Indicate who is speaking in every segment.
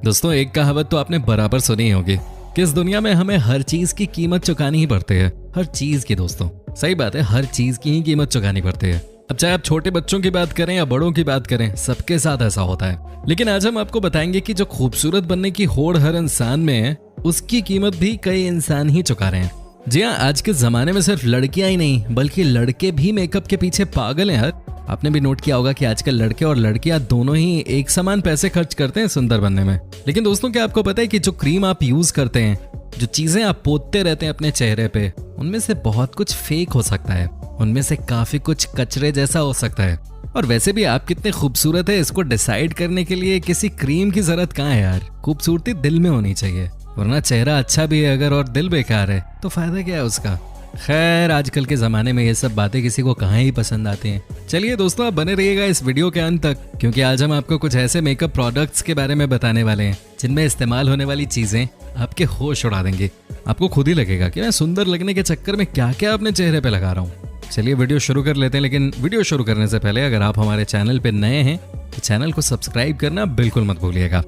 Speaker 1: दोस्तों एक कहावत तो आपने बराबर सुनी होगी कि इस दुनिया में हमें हर चीज की कीमत चुकानी ही पड़ती है। हर चीज की दोस्तों, सही बात है, हर चीज की ही कीमत चुकानी पड़ती है। अब चाहे आप छोटे बच्चों की बात करें या बड़ों की बात करें, सबके साथ ऐसा होता है। लेकिन आज हम आपको बताएंगे कि जो खूबसूरत बनने की होड़ हर इंसान में है, उसकी कीमत भी कई इंसान ही चुका रहे हैं। जी हाँ, आज के जमाने में सिर्फ लड़कियां ही नहीं बल्कि लड़के भी मेकअप के पीछे पागल हैं। आपने भी नोट किया होगा कि आजकल लड़के और लड़कियां दोनों ही एक समान पैसे खर्च करते हैं सुंदर बनने में। लेकिन दोस्तों, क्या आपको पता है कि जो क्रीम आप यूज करते हैं, जो चीजें आप पोतते रहते हैं अपने चेहरे पे, उनमें से बहुत कुछ फेक हो सकता है, उनमें से काफी कुछ कचरे जैसा हो सकता है। और वैसे भी आप कितने खूबसूरत है, इसको डिसाइड करने के लिए किसी क्रीम की जरूरत कहाँ है यार। खूबसूरती दिल में होनी चाहिए, वरना चेहरा अच्छा भी है अगर और दिल बेकार है तो फायदा क्या है उसका। खैर, आजकल के जमाने में ये सब बातें किसी को कहाँ ही पसंद आती हैं। चलिए दोस्तों, आप बने रहिएगा इस वीडियो के अंत तक, क्योंकि आज हम आपको कुछ ऐसे मेकअप प्रोडक्ट्स के बारे में बताने वाले हैं जिनमें इस्तेमाल होने वाली चीजें आपके होश उड़ा देंगी। आपको खुद ही लगेगा कि मैं सुंदर लगने के चक्कर में क्या क्या अपने चेहरे पे लगा रहा हूँ। चलिए वीडियो शुरू कर लेते हैं। लेकिन वीडियो शुरू करने से पहले अगर आप हमारे चैनल पे नए हैं तो चैनल को सब्सक्राइब करना बिल्कुल मत भूलिएगा।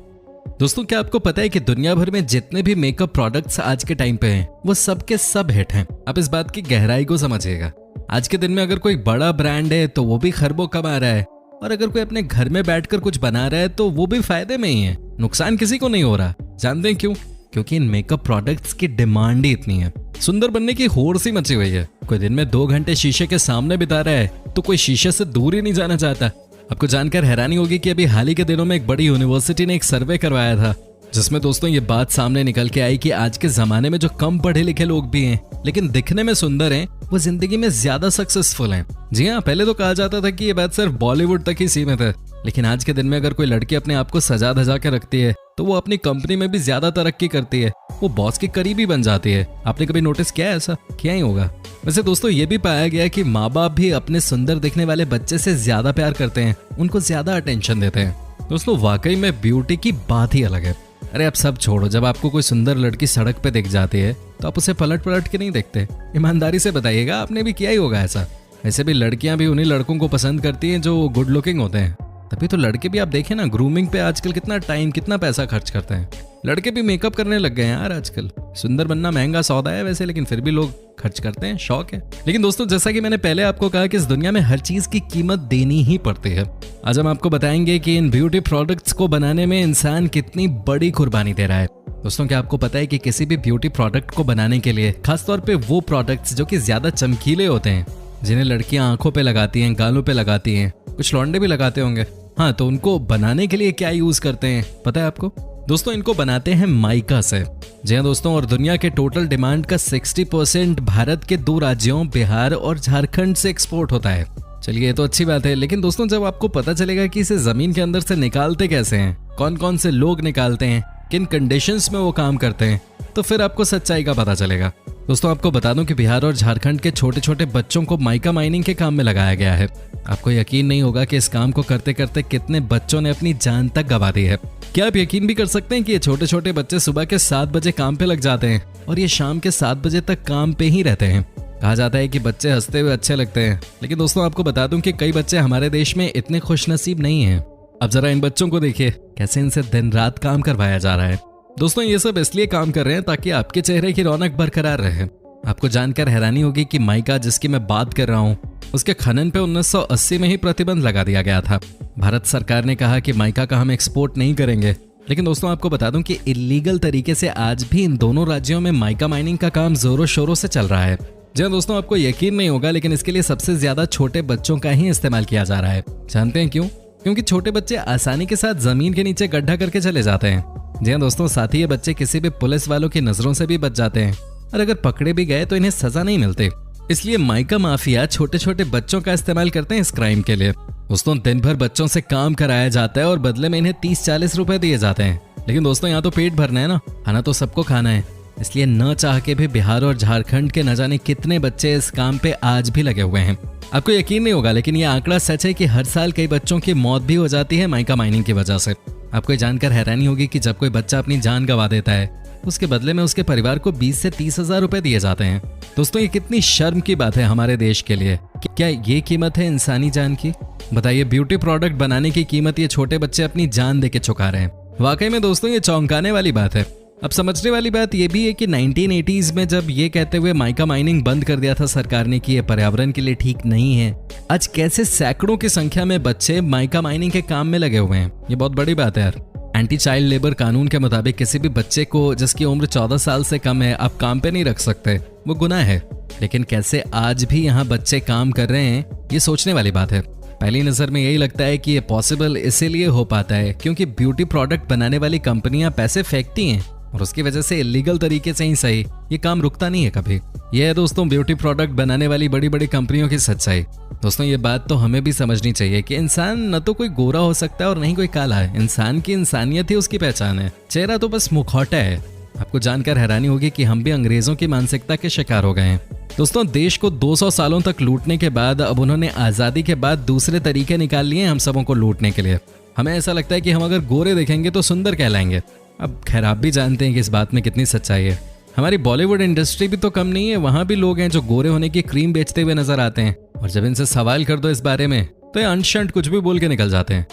Speaker 1: दोस्तों, क्या आपको पता है कि दुनिया भर में जितने भी मेकअप प्रोडक्ट्स आज के टाइम पे हैं, वो सब के सब हिट हैं। आप इस बात की गहराई को समझिएगा। आज के दिन में अगर कोई बड़ा ब्रांड है तो वो भी खरबों कमा रहा है, और अगर कोई अपने घर में बैठकर कुछ बना रहा है तो वो भी फायदे में ही है। नुकसान किसी को नहीं हो रहा। जानते हैं क्यों? क्योंकि इन मेकअप प्रोडक्ट्स की डिमांड ही इतनी है। सुंदर बनने की होड़ सी मची हुई है। कोई दिन में 2 घंटे शीशे के सामने बिता रहा है तो कोई शीशे से दूर ही नहीं जाना चाहता। आपको जानकर हैरानी होगी कि अभी हाल ही के दिनों में एक बड़ी यूनिवर्सिटी ने एक सर्वे करवाया था, जिसमें दोस्तों ये बात सामने निकल के आई कि आज के जमाने में जो कम पढ़े लिखे लोग भी हैं लेकिन दिखने में सुंदर हैं, वो जिंदगी में ज्यादा सक्सेसफुल हैं। जी हाँ, पहले तो कहा जाता था कि ये बात सिर्फ बॉलीवुड तक ही सीमित है, लेकिन आज के दिन में अगर कोई लड़की अपने आप को सजा धजा के रखती है तो वो अपनी कंपनी में भी ज्यादा तरक्की करती है, वो बॉस की करीबी बन जाती है। आपने कभी नोटिस किया है ऐसा? क्या ही होगा। वैसे दोस्तों, ये भी पाया गया कि माँ बाप भी अपने सुंदर दिखने वाले बच्चे से ज्यादा प्यार करते हैं, उनको ज्यादा अटेंशन देते हैं। दोस्तों, वाकई में ब्यूटी की बात ही अलग है। अरे आप सब छोड़ो, जब आपको कोई सुंदर लड़की सड़क पे दिख जाती है तो आप उसे पलट पलट के नहीं देखते। ईमानदारी से बताइएगा, आपने भी किया ही होगा ऐसा। वैसे भी लड़कियां भी उन्हीं लड़कों को पसंद करती हैं जो गुड लुकिंग होते हैं। तभी तो लड़के भी आप देखें ना, ग्रूमिंग पे आजकल कितना टाइम कितना पैसा खर्च करते हैं। लड़के भी मेकअप करने लग गए हैं यार आजकल। सुंदर बनना महंगा सौदा है वैसे, लेकिन फिर भी लोग खर्च करते हैं, शौक है। लेकिन दोस्तों, जैसा कि मैंने पहले आपको कहा कि इस दुनिया में हर चीज की कीमत देनी ही पड़ती है। आज हम आपको बताएंगे कि इन ब्यूटी प्रोडक्ट्स को बनाने में इंसान कितनी बड़ी कुर्बानी दे रहा है। दोस्तों, क्या आपको पता है कि किसी भी ब्यूटी प्रोडक्ट को बनाने के लिए खासतौर पे वो प्रोडक्ट्स जो कि ज्यादा चमकीले होते हैं, जिन्हें लड़कियां आंखों पे लगाती हैं, गालों पे लगाती हैं, कुछ लौंडे भी लगाते होंगे, हाँ, तो उनको बनाने के लिए क्या यूज करते हैं पता है आपको? दोस्तों, इनको बनाते हैं माइका से। जी हाँ दोस्तों, और दुनिया के टोटल डिमांड का 60% भारत के 2 राज्यों बिहार और झारखंड से एक्सपोर्ट होता है। चलिए, ये तो अच्छी बात है। लेकिन दोस्तों, जब आपको पता चलेगा कि इसे जमीन के अंदर से निकालते कैसे हैं, कौन कौन से लोग निकालते हैं, किन कंडीशंस में वो काम करते हैं, तो फिर आपको सच्चाई का पता चलेगा। दोस्तों, आपको बता दूं कि बिहार और झारखंड के छोटे छोटे बच्चों को माइका माइनिंग के काम में लगाया गया है। आपको यकीन नहीं होगा कि इस काम को करते करते कितने बच्चों ने अपनी जान तक गंवा दी है। क्या आप यकीन भी कर सकते हैं कि ये छोटे छोटे बच्चे सुबह के 7 बजे काम पे लग जाते हैं और ये शाम के 7 बजे तक काम पे ही रहते हैं। कहा जाता है कि बच्चे हंसते हुए अच्छे लगते हैं, लेकिन दोस्तों आपको बता दूं कि कई बच्चे हमारे देश में इतने खुशनसीब नहीं हैं। अब जरा इन बच्चों को देखिए, कैसे इनसे दिन रात काम करवाया जा रहा है। दोस्तों, ये सब इसलिए काम कर रहे हैं ताकि आपके चेहरे की रौनक बरकरार रहे। आपको जानकर हैरानी होगी कि माइका जिसकी मैं बात कर रहा हूँ, उसके खनन पे 1980 में ही प्रतिबंध लगा दिया गया था। भारत सरकार ने कहा कि माइका का हम एक्सपोर्ट नहीं करेंगे। लेकिन दोस्तों, आपको बता दूं कि इलीगल तरीके से आज भी इन दोनों राज्यों में माइका माइनिंग का काम जोरों शोरों से चल रहा है। जी हाँ दोस्तों, आपको यकीन नहीं होगा, लेकिन इसके लिए सबसे ज्यादा छोटे बच्चों का ही इस्तेमाल किया जा रहा है। जानते हैं क्यों? क्योंकि छोटे बच्चे आसानी के साथ जमीन के नीचे गड्ढा करके चले जाते हैं। जी हाँ दोस्तों, साथ ही ये बच्चे किसी भी पुलिस वालों की नजरों से भी बच जाते हैं, और अगर पकड़े भी गए तो इन्हें सजा नहीं मिलती। इसलिए माइका माफिया छोटे छोटे बच्चों का इस्तेमाल करते हैं इस क्राइम के लिए। दोस्तों, दिन भर बच्चों से काम कराया जाता है और बदले में इन्हें 30-40 रुपए दिए जाते हैं। लेकिन दोस्तों, यहाँ तो पेट भरना है ना, खाना तो सबको खाना है। इसलिए न चाह के भी बिहार और झारखंड के न जाने कितने बच्चे इस काम पे आज भी लगे हुए हैं। आपको यकीन नहीं होगा, लेकिन ये आंकड़ा सच है कि हर साल कई बच्चों की मौत भी हो जाती है माइका माइनिंग की वजह से। आपको ये जानकर हैरानी होगी कि जब कोई बच्चा अपनी जान गंवा देता है, उसके बदले में उसके परिवार को 20 से 30 हजार रुपए दिए जाते हैं। दोस्तों, ये कितनी शर्म की बात है हमारे देश के लिए। क्या ये कीमत है इंसानी जान की? बताइए, ब्यूटी प्रोडक्ट बनाने की कीमत ये छोटे बच्चे अपनी जान देके चुका रहे हैं। वाकई में दोस्तों ये चौंकाने वाली बात है। अब समझने वाली बात यह भी है कि 1980s में जब ये कहते हुए माइका माइनिंग बंद कर दिया था सरकार ने कि ये पर्यावरण के लिए ठीक नहीं है, आज कैसे सैकड़ों की संख्या में बच्चे माइका माइनिंग के काम में लगे हुए हैं। ये बहुत बड़ी बात है यार। एंटी चाइल्ड लेबर कानून के मुताबिक किसी भी बच्चे को जिसकी उम्र 14 साल से कम है आप काम पे नहीं रख सकते, वो गुनाह है। लेकिन कैसे आज भी यहाँ बच्चे काम कर रहे हैं, ये सोचने वाली बात है। पहली नजर में यही लगता है कि ये पॉसिबल इसीलिए हो पाता है क्योंकि ब्यूटी प्रोडक्ट बनाने वाली कंपनियां पैसे फेंकती हैं और उसकी वजह से इलीगल तरीके से ही सही ये काम रुकता नहीं है कभी। ये है दोस्तों ब्यूटी प्रोडक्ट बनाने वाली बड़ी बड़ी कंपनियों की सच्चाई। दोस्तों ये बात तो हमें भी समझनी चाहिए कि इंसान न तो कोई गोरा हो सकता है और नहीं कोई काला है। इंसान की इंसानियत ही उसकी पहचान है, चेहरा तो बस मुखौटा है। आपको जानकर हैरानी होगी कि हम भी अंग्रेजों की मानसिकता के शिकार हो गए हैं। दोस्तों देश को 200 सालों तक लूटने के बाद अब उन्होंने आज़ादी के बाद दूसरे तरीके निकाल लिए हम सबों को लूटने के लिए। हमें ऐसा लगता है कि हम अगर गोरे दिखेंगे तो सुंदर कहलाएंगे। अब खैर आप भी जानते हैं कि इस बात में कितनी सच्चाई है। हमारी बॉलीवुड इंडस्ट्री भी तो कम नहीं है, वहाँ भी लोग हैं जो गोरे होने की क्रीम बेचते हुए नजर आते हैं और जब इनसे सवाल कर दो इस बारे में तो ये अनशंट कुछ भी बोल के निकल जाते हैं।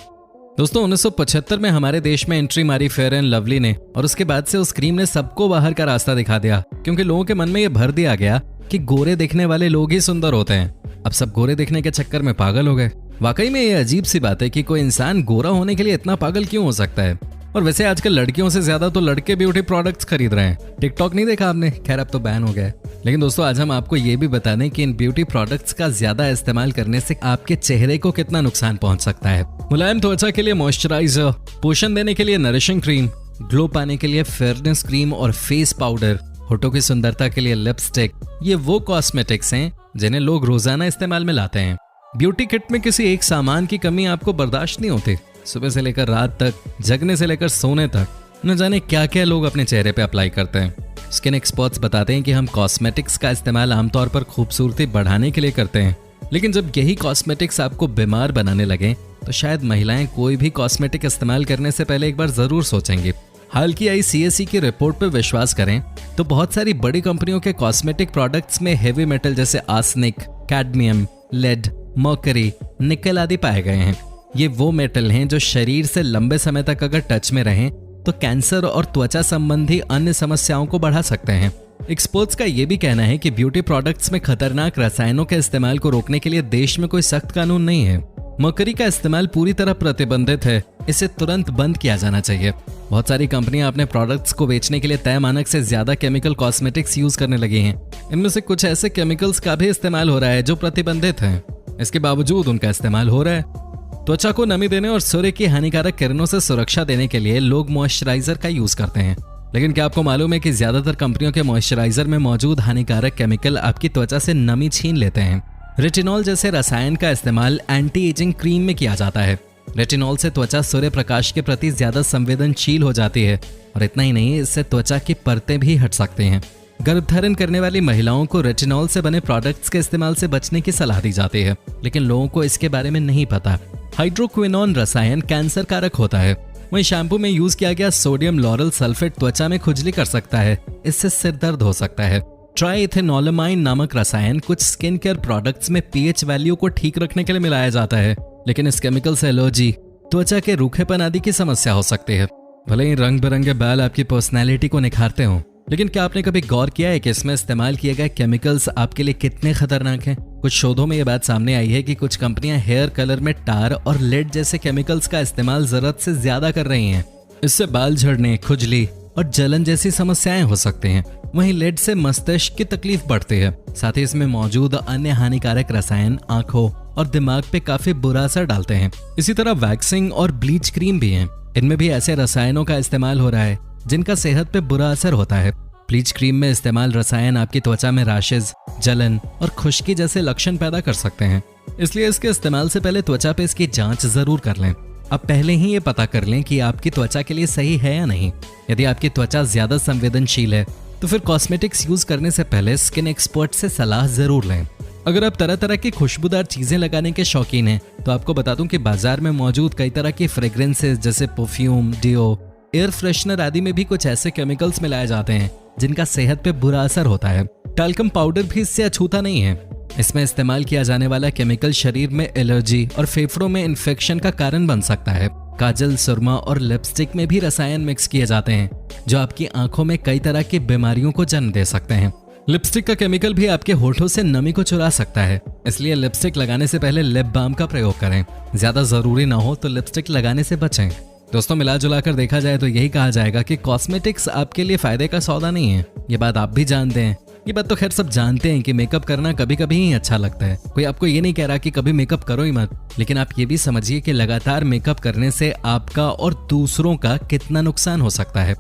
Speaker 1: दोस्तों 1975 में हमारे देश में एंट्री मारी फेयर एंड लवली ने और उसके बाद से उस क्रीम ने सबको बाहर का रास्ता दिखा दिया क्योंकि लोगों के मन में ये भर दिया गया कि गोरे दिखने वाले लोग ही सुंदर होते हैं। अब सब गोरे दिखने के चक्कर में पागल हो गए। वाकई में ये अजीब सी बात है कि कोई इंसान गोरा होने के लिए इतना पागल क्यों हो सकता है। और वैसे आजकल लड़कियों से ज्यादा तो लड़के ब्यूटी प्रोडक्ट्स खरीद रहे हैं। टिकटॉक नहीं देखा आपने? खैर अब तो बैन हो गया है। लेकिन दोस्तों आज हम आपको ये भी बता दें कि इन ब्यूटी प्रोडक्ट्स का ज्यादा इस्तेमाल करने से आपके चेहरे को कितना नुकसान पहुंच सकता है। मुलायम त्वचा के लिए मॉइस्चराइजर, पोषण देने के लिए नरिशिंग क्रीम, ग्लो पाने के लिए फेयरनेस क्रीम और फेस पाउडर, होठों की सुंदरता के लिए लिपस्टिक, ये वो कॉस्मेटिक्स हैं जिन्हें लोग रोजाना इस्तेमाल में लाते हैं। ब्यूटी किट में किसी एक सामान की कमी आपको बर्दाश्त नहीं होती। सुबह से लेकर रात तक, जगने से लेकर सोने तक, न जाने क्या क्या लोग अपने चेहरे पे अप्लाई करते हैं। स्किन एक्सपर्ट्स बताते हैं कि हम कॉस्मेटिक्स का इस्तेमाल आमतौर पर खूबसूरती बढ़ाने के लिए करते हैं, लेकिन जब यही कॉस्मेटिक्स आपको बीमार बनाने लगे तो शायद महिलाएं कोई भी कॉस्मेटिक इस्तेमाल करने से पहले एक बार जरूर सोचेंगी। हाल की आई CSE की रिपोर्ट पर विश्वास करें तो बहुत सारी बड़ी कंपनियों के कॉस्मेटिक प्रोडक्ट्स में हेवी मेटल जैसे आर्सेनिक, कैडमियम, लेड, मर्करी, निकल आदि पाए गए हैं। ये वो मेटल हैं जो शरीर से लंबे समय तक अगर टच में रहें तो कैंसर और त्वचा संबंधी अन्य समस्याओं को बढ़ा सकते हैं। एक्सपर्ट्स का ये भी कहना है कि ब्यूटी प्रोडक्ट्स में खतरनाक रसायनों के इस्तेमाल को रोकने के लिए देश में कोई सख्त कानून नहीं है। मर्करी का इस्तेमाल पूरी तरह प्रतिबंधित है, इसे तुरंत बंद किया जाना चाहिए। बहुत सारी कंपनियां अपने प्रोडक्ट्स को बेचने के लिए तय मानक से ज्यादा केमिकल कॉस्मेटिक्स यूज करने लगी हैं। इनमें से कुछ ऐसे केमिकल्स का भी इस्तेमाल हो रहा है जो प्रतिबंधित हैं। इसके बावजूद उनका इस्तेमाल हो रहा है। त्वचा को नमी देने और सूर्य की हानिकारक किरणों से सुरक्षा देने के लिए लोग मॉइस्चराइजर का यूज करते हैं। लेकिन क्या आपको मालूम है कि ज्यादातर कंपनियों के मॉइस्चराइजर में मौजूद हानिकारक केमिकल आपकी त्वचा से नमी छीन लेते हैं। रेटिनॉल जैसे रसायन का इस्तेमाल एंटी एजिंग क्रीम में किया जाता है। रेटिनॉल से त्वचा सूर्य प्रकाश के प्रति ज्यादा संवेदनशील हो जाती है और इतना ही नहीं, इससे त्वचा की परतें भी हट सकती हैं। गर्भधारण करने वाली महिलाओं को रेटिनॉल से बने प्रोडक्ट्स के इस्तेमाल से बचने की सलाह दी जाती है, लेकिन लोगों को इसके बारे में नहीं पता। हाइड्रोक्विनोन रसायन कैंसर कारक होता है। वहीं शैम्पू में यूज किया गया सोडियम लॉरल सल्फेट त्वचा में खुजली कर सकता है, इससे सिर दर्द हो सकता है। ट्राइएथेनोलामाइन नामक रसायन कुछ स्किन केयर प्रोडक्ट्स में pH वैल्यू को ठीक रखने के लिए मिलाया जाता है, लेकिन इस केमिकल से एलर्जी, त्वचा के रूखेपन आदि की समस्या हो सकती है। भले ही रंग बिरंगे बाल आपकी पर्सनैलिटी को निखारते हों, लेकिन क्या आपने कभी गौर किया है कि इसमें इस्तेमाल किए गए केमिकल्स आपके लिए कितने खतरनाक हैं? कुछ शोधों में यह बात सामने आई है कि कुछ कंपनियां हेयर कलर में टार और लेड जैसे केमिकल्स का इस्तेमाल जरूरत से ज्यादा कर रही हैं। इससे बाल झड़ने, खुजली और जलन जैसी समस्याएं हो सकती हैं। वहीं लेड से मस्तिष्क की तकलीफ बढ़ती है। साथ ही इसमें मौजूद अन्य हानिकारक रसायन आंखों और दिमाग पे काफी बुरा असर डालते हैं। इसी तरह वैक्सिंग और ब्लीच क्रीम भी हैं। इनमें भी ऐसे रसायनों का इस्तेमाल हो रहा है जिनका सेहत पे बुरा असर होता है। ब्लीच क्रीम में इस्तेमाल रसायन आपकी त्वचा में रैशेज, जलन और खुश्की जैसे लक्षण पैदा कर सकते हैं। इसलिए इसके इस्तेमाल से पहले त्वचा पे इसकी जांच जरूर कर लें। अब पहले ही ये पता कर लें कि आपकी त्वचा के लिए सही है या नहीं। यदि आपकी त्वचा ज्यादा संवेदनशील है तो फिर कॉस्मेटिक्स यूज करने से पहले स्किन एक्सपर्ट से सलाह जरूर लें। अगर आप तरह तरह की खुशबूदार चीजें लगाने के शौकीन हैं तो आपको बता दूं कि बाजार में मौजूद कई तरह की फ्रेग्रेंसेस जैसे परफ्यूम, डिओ, एयर फ्रेशनर आदि में भी कुछ ऐसे केमिकल्स मिलाए जाते हैं जिनका सेहत पे बुरा असर होता है। टाल्कम पाउडर भी इससे अछूता नहीं है। इसमें इस्तेमाल किया जाने वाला केमिकल शरीर में एलर्जी और फेफड़ों में इन्फेक्शन का कारण बन सकता है। काजल, सुरमा और लिपस्टिक में भी रसायन मिक्स किए जाते हैं जो आपकी आंखों में कई तरह की बीमारियों को जन्म दे सकते हैं। लिपस्टिक का केमिकल भी आपके होठों से नमी को चुरा सकता है, इसलिए लिपस्टिक लगाने से पहले लिप बाम का प्रयोग करें। ज्यादा जरूरी ना हो तो लिपस्टिक लगाने से बचें। दोस्तों, मिला जुला कर देखा जाए तो यही कहा जाएगा कि कॉस्मेटिक्स आपके लिए फायदे का सौदा नहीं है। ये बात आप भी जानते हैं। ये बात तो खैर सब जानते हैं कि मेकअप करना कभी कभी ही अच्छा लगता है। कोई आपको ये नहीं कह रहा कि कभी मेकअप करो ही मत, लेकिन आप ये भी समझिए कि लगातार मेकअप करने से आपका और दूसरों का कितना नुकसान हो सकता है।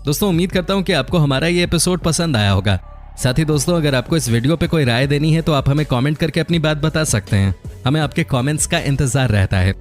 Speaker 1: दोस्तों, उम्मीद करता हूँ कि आपको हमारा ये एपिसोड पसंद आया होगा। साथ ही दोस्तों, अगर आपको इस वीडियो पे कोई राय देनी है तो आप हमें कमेंट करके अपनी बात बता सकते हैं। हमें आपके कमेंट्स का इंतजार रहता है।